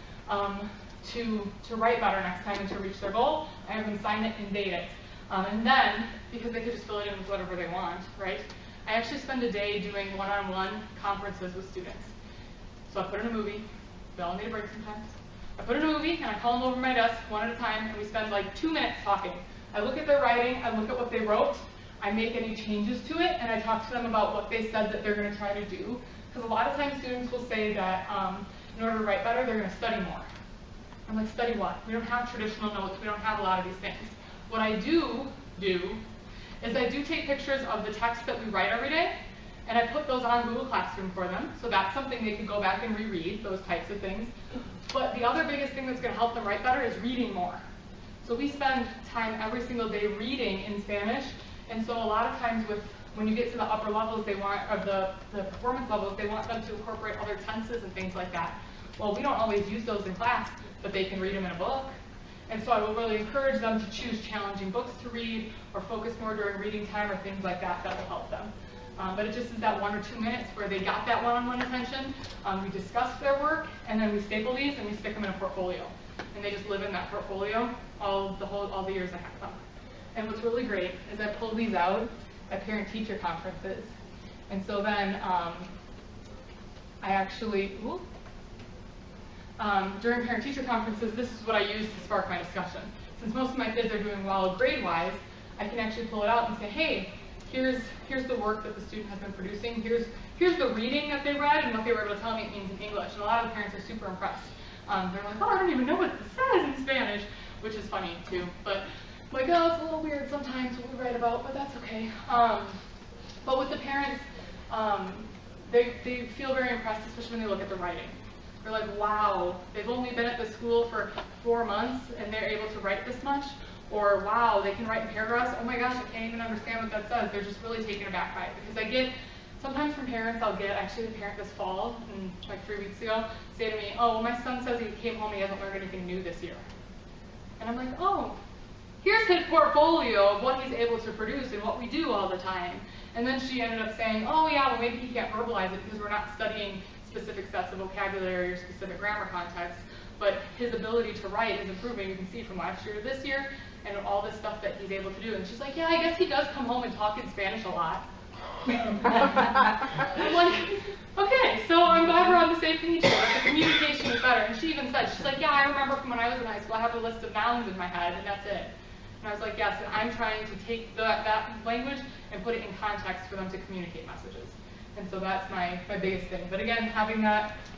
to write better next time and to reach their goal. I have them sign it and date it. And then, because they could just fill it in with whatever they want, right? I actually spend a day doing one-on-one conferences with students. So I put in a movie. We all need a break sometimes. I put in a movie and I call them over my desk one at a time, and we spend like 2 minutes talking. I look at their writing, I look at what they wrote, I make any changes to it, and I talk to them about what they said that they're going to try to do. Because a lot of times students will say that in order to write better, they're going to study more. I'm like, study what? We don't have traditional notes. We don't have a lot of these things. What I do is I do take pictures of the text that we write every day, and I put those on Google Classroom for them. So that's something they can go back and reread, those types of things. But the other biggest thing that's going to help them write better is reading more. So we spend time every single day reading in Spanish, and so a lot of times when you get to the upper levels, they want, or the performance levels, they want them to incorporate other tenses and things like that. Well, we don't always use those in class, but they can read them in a book. And so I will really encourage them to choose challenging books to read, or focus more during reading time, or things like that that will help them. But it just is that 1 or 2 minutes where they got that one-on-one attention. We discuss their work, and then we staple these and we stick them in a portfolio. And they just live in that portfolio all the years I have them. And what's really great is I pull these out at parent-teacher conferences. And so then I actually, during parent-teacher conferences, this is what I use to spark my discussion. Since most of my kids are doing well grade-wise, I can actually pull it out and say, hey, here's the work that the student has been producing. Here's the reading that they read and what they were able to tell me it means in English. And a lot of the parents are super impressed. They're like, oh, I don't even know what this says in Spanish, which is funny too. But I'm like, oh, it's a little weird sometimes what we write about, but that's okay. But with the parents, they feel very impressed, especially when they look at the writing. They're like, wow, they've only been at the school for 4 months and they're able to write this much. Or, wow, they can write in paragraphs. Oh my gosh, I can't even understand what that says. They're just really taken aback by it. Because sometimes from parents, I'll get, actually the parent this fall, like 3 weeks ago, say to me, oh, well, my son says he came home and he hasn't learned anything new this year. And I'm like, oh, here's his portfolio of what he's able to produce and what we do all the time. And then she ended up saying, oh yeah, well maybe he can't verbalize it because we're not studying specific sets of vocabulary or specific grammar context, but his ability to write is improving. You can see from last year to this year, and all this stuff that he's able to do. And she's like, yeah, I guess he does come home and talk in Spanish a lot. I'm like, okay, so I'm glad we're on the same page here. The communication is better. And she even said, she's like, yeah, I remember from when I was in high school, I have a list of nouns in my head, and that's it. And I was like, yes, and I'm trying to take that language and put it in context for them to communicate messages. And so that's my biggest thing. But again, having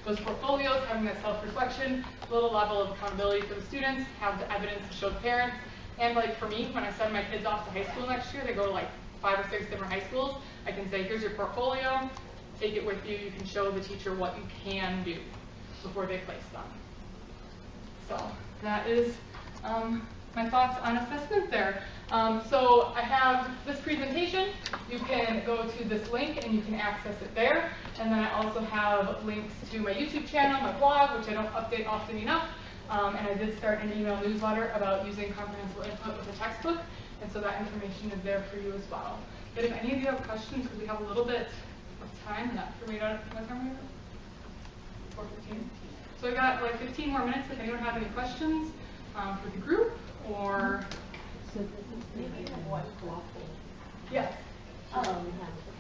those portfolios, having that self-reflection, a little level of accountability for the students, have the evidence to show the parents. And like for me, when I send my kids off to high school next year, they go to like 5 or 6 different high schools, I can say, here's your portfolio, take it with you, you can show the teacher what you can do before they place them. So that is my thoughts on assessment there. So I have this presentation. You can go to this link and you can access it there. And then I also have links to my YouTube channel, my blog, which I don't update often enough. And I did start an email newsletter about using comprehensible input with a textbook. And so that information is there for you as well. But if any of you have questions, because we have a little bit of time left for me to, what time are we at? 4:15. So I got like 15 more minutes if anyone have any questions for the group or. So maybe you have one WAFLT. Yes.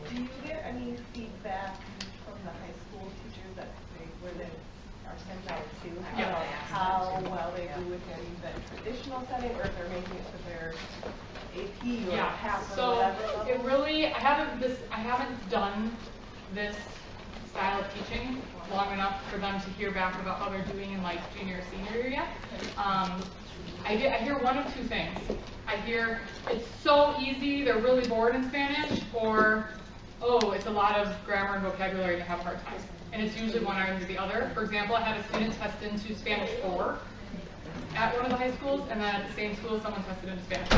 Do you get any feedback from the high school teachers that where they are sent out to how well they do within the traditional setting, or if they're making it to their AP or PAP or whatever? So it really, I haven't done this style of teaching long enough for them to hear back about how they're doing in like junior or senior year yet. I hear one of two things. I hear it's so easy, they're really bored in Spanish, or oh, it's a lot of grammar and vocabulary and they have a hard time. And it's usually one item or the other. For example, I had a student test into Spanish 4 at one of the high schools, and then at the same school, someone tested into Spanish 2.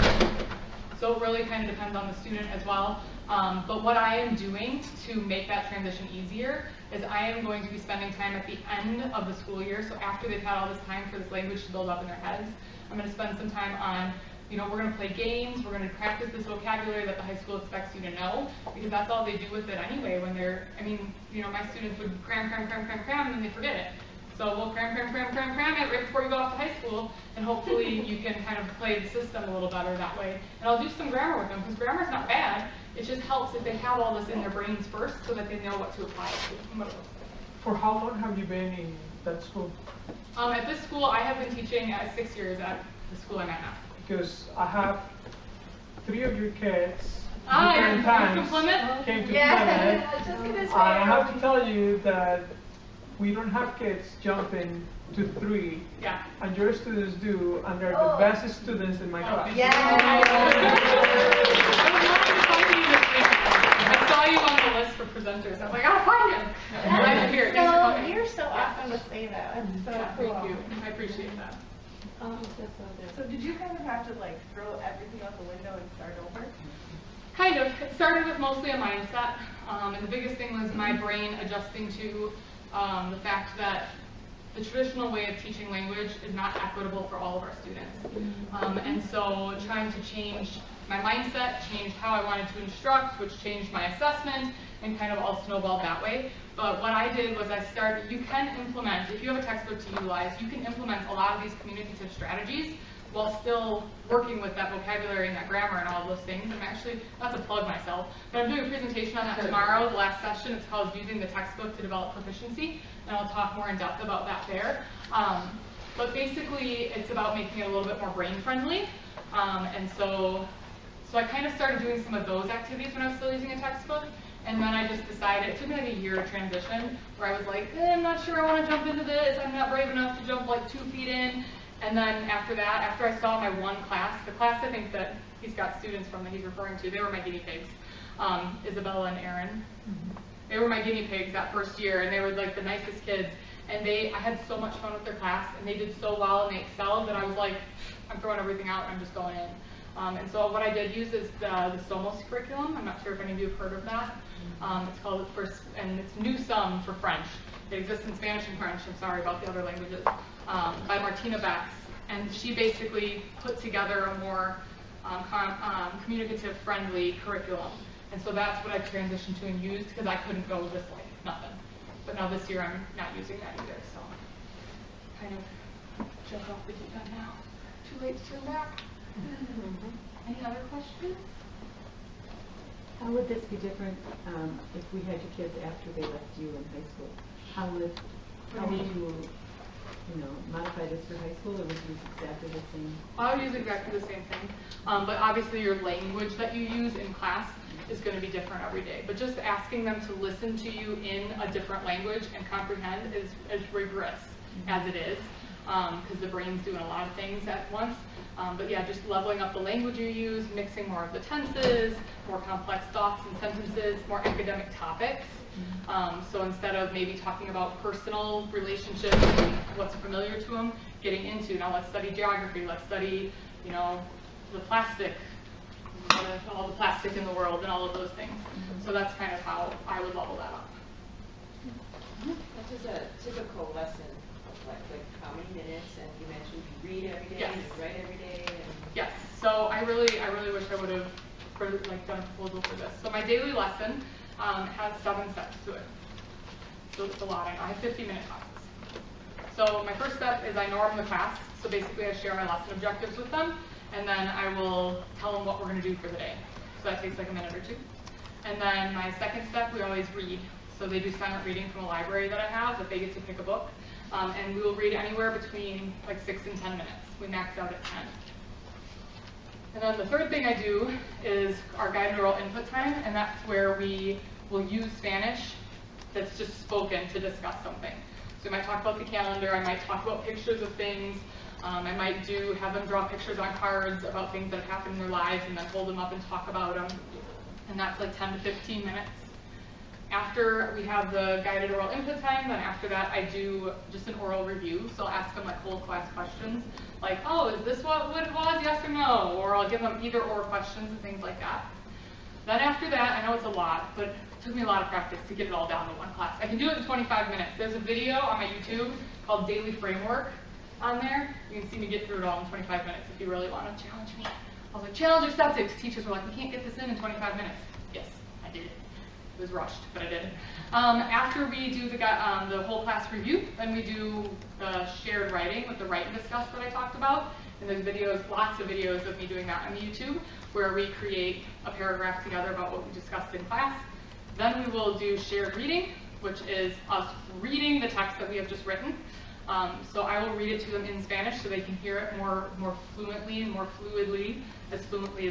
So it really kind of depends on the student as well. But what I am doing to make that transition easier is I am going to be spending time at the end of the school year. So after they've had all this time for this language to build up in their heads, I'm going to spend some time on, we're going to play games, we're going to practice this vocabulary that the high school expects you to know, because that's all they do with it anyway when they're, my students would cram, and then they forget it. So we'll cram it right before you go off to high school, and hopefully you can kind of play the system a little better that way. And I'll do some grammar with them, because grammar's not bad. it just helps if they have all this in their brains first so that they know what to apply it to and what it looks like. For how long have you been in that school? At this school, I have been teaching 6 years at the school I'm at now. Because I have 3 of your kids, you're different from times, Plymouth? came to Yeah, Plymouth. just gonna say. I have to tell you that we don't have kids jumping to 3, Yeah. and your students do, and they're the best students in my class. Yeah. I saw you on the list for presenters. I was like, I gotta find him. Glad you're here. Thanks for coming. You're so awesome to say that. It's so Yeah, cool. thank you. I appreciate that. So did you kind of have to like throw everything out the window and start over? Kind of. It started with mostly a mindset, and the biggest thing was my brain adjusting to the fact that the traditional way of teaching language is not equitable for all of our students. And so trying to change my mindset, change how I wanted to instruct, which changed my assessment, and kind of all snowballed that way. But what I did was you can implement, if you have a textbook to utilize, you can implement a lot of these communicative strategies while still working with that vocabulary and that grammar and all of those things. I'm actually, not to plug myself, but I'm doing a presentation on that tomorrow, the last session. It's called Using the Textbook to Develop Proficiency, and I'll talk more in depth about that there. But basically, it's about making it a little bit more brain-friendly. And so I kind of started doing some of those activities when I was still using a textbook. And then I just decided, it took me like a year to transition, where I was like, I'm not sure I want to jump into this. I'm not brave enough to jump like 2 feet in. And then after that, after I saw my one class, the class I think that he's got students from that he's referring to, they were my guinea pigs, Isabella and Aaron. They were my guinea pigs that first year, and they were like the nicest kids. And I had so much fun with their class, and they did so well, and they excelled that I was like, I'm throwing everything out, and I'm just going in. And so what I did use is the Somos curriculum. I'm not sure if any of you have heard of that. It's called and it's New Sum for French. It exists in Spanish and French. I'm sorry about the other languages. By Martina Bax, and she basically put together a more communicative-friendly curriculum. And so that's what I transitioned to and used because I couldn't go with like nothing. But now this year I'm not using that either. So kind of jump off the deep end now. Too late to turn back. Any other questions? How would this be different if we had your kids after they left you in high school? How would you modify this for high school, or would you use exactly the same? I would use exactly the same thing, but obviously your language that you use in class is going to be different every day. But just asking them to listen to you in a different language and comprehend is as rigorous as it is, because the brain's doing a lot of things at once. But yeah, just leveling up the language you use, mixing more of the tenses, more complex thoughts and sentences, more academic topics. So instead of maybe talking about personal relationships, what's familiar to them, getting into, now let's study geography, let's study, the plastic, all the plastic in the world and all of those things. So that's kind of how I would level that up. What is a typical lesson like how many minutes? And you mentioned you read every day, Yes. you write every day. And Yes. So I really wish I would have done a proposal for this. So my daily lesson has 7 steps to it. So it's a lot. I know. I have 50-minute classes. So my first step is I norm the class. So basically I share my lesson objectives with them, and then I will tell them what we're going to do for the day. So that takes like a minute or 2. And then my second step, we always read. So they do silent reading from a library that I have, that they get to pick a book. And we will read anywhere between like 6 and 10 minutes. We max out at 10. And then the third thing I do is our guided oral input time, and that's where we will use Spanish that's just spoken to discuss something. So we might talk about the calendar, I might talk about pictures of things, I might have them draw pictures on cards about things that have happened in their lives and then hold them up and talk about them. And that's like 10 to 15 minutes. After we have the guided oral input time, then after that I do just an oral review. So I'll ask them like whole class questions, like, oh, is this what it was, yes or no? Or I'll give them either or questions and things like that. Then after that, I know it's a lot, but it took me a lot of practice to get it all down to one class. I can do it in 25 minutes. There's a video on my YouTube called Daily Framework on there. You can see me get through it all in 25 minutes if you really want to challenge me. I was like, challenge accepted, because teachers were like, we can't get this in 25 minutes. Yes, I did it. It was rushed, but I did it. After we do the whole class review, then we do the shared writing with the write and discuss that I talked about. And there's videos, lots of videos of me doing that on YouTube, where we create a paragraph together about what we discussed in class. Then we will do shared reading, which is us reading the text that we have just written. So I will read it to them in Spanish so they can hear it more fluently and more fluidly as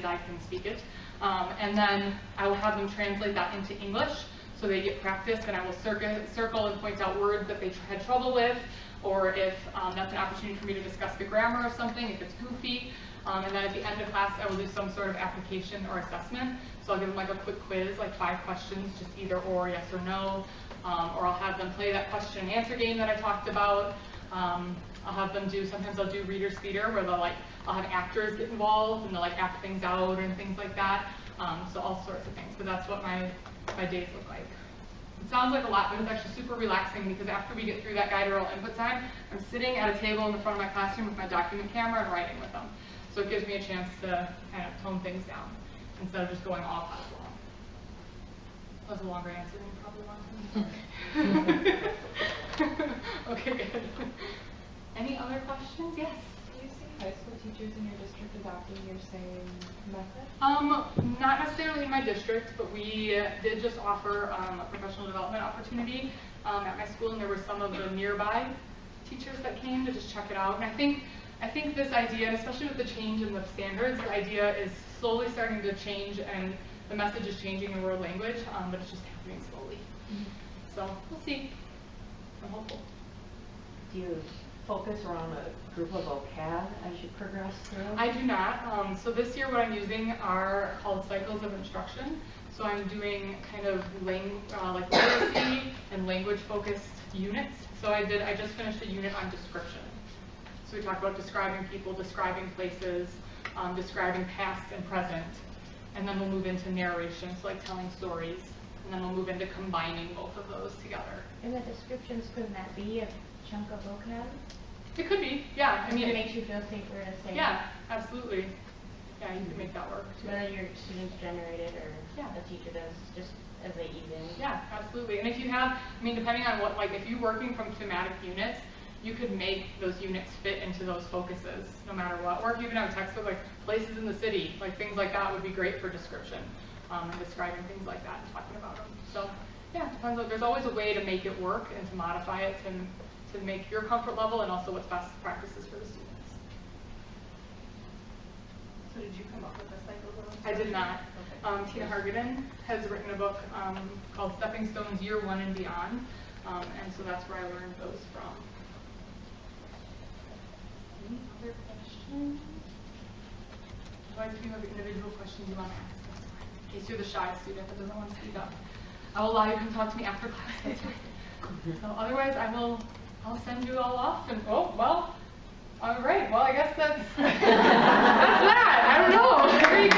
I can speak it. And then I will have them translate that into English so they get practice, and I will circle and point out words that they had trouble with, or if that's an opportunity for me to discuss the grammar of something, if it's goofy. And then at the end of class, I will do some sort of application or assessment. So I'll give them like a quick quiz, like 5 questions, just either or, yes or no. Or I'll have them play that question and answer game that I talked about. I'll have them do, sometimes I'll do reader's theater, where I'll have actors get involved and they'll like act things out and things like that. So all sorts of things, but that's what my days look like. It sounds like a lot, but it's actually super relaxing, because after we get through that guide oral input time, I'm sitting at a table in the front of my classroom with my document camera and writing with them. So it gives me a chance to kind of tone things down instead of just going all class long. That was a longer answer than you probably wanted. Okay, good. Any other questions? Yes? Do you see high school teachers in your district adopting your same method? Not necessarily in my district, but we did just offer a professional development opportunity at my school, and there were some of the nearby teachers that came to just check it out. And I think this idea, and especially with the change in the standards, the idea is slowly starting to change, and the message is changing in world language, but it's just happening slowly. So we'll see. I'm hopeful. Do you focus around a group of vocab as you progress through? I do not. So this year what I'm using are called cycles of instruction. So I'm doing kind of like literacy and language-focused units. So I just finished a unit on description. So we talk about describing people, describing places, describing past and present. And then we'll move into narration, so like telling stories. And then we'll move into combining both of those together. In the descriptions, couldn't that be a chunk of vocab? It could be, yeah. I mean, it makes you feel safer to say. Yeah, absolutely. Yeah, you can make that work too. Whether your students generate it or a teacher does, just as they ease in. Yeah, absolutely. And if you have, I mean, depending on what, like if you're working from thematic units, you could make those units fit into those focuses no matter what. Or if you even have a textbook like places in the city, like things like that would be great for description and describing things like that and talking about them. So yeah, it depends. There's always a way to make it work and to modify it to make your comfort level and also what's best practices for the students. So did you come up with a cycle of I did not. Okay. Tina Hargaden has written a book called Stepping Stones Year 1 and Beyond, and so that's where I learned those from. Any other questions? Otherwise, if you have individual questions you want to ask, that's fine. In case you're the shy student that doesn't want to speak up, I will allow you to come talk to me after class. That's fine. So otherwise, I'll send you all off. And oh well, all right. Well, I guess that's that's that. I don't know. Very good.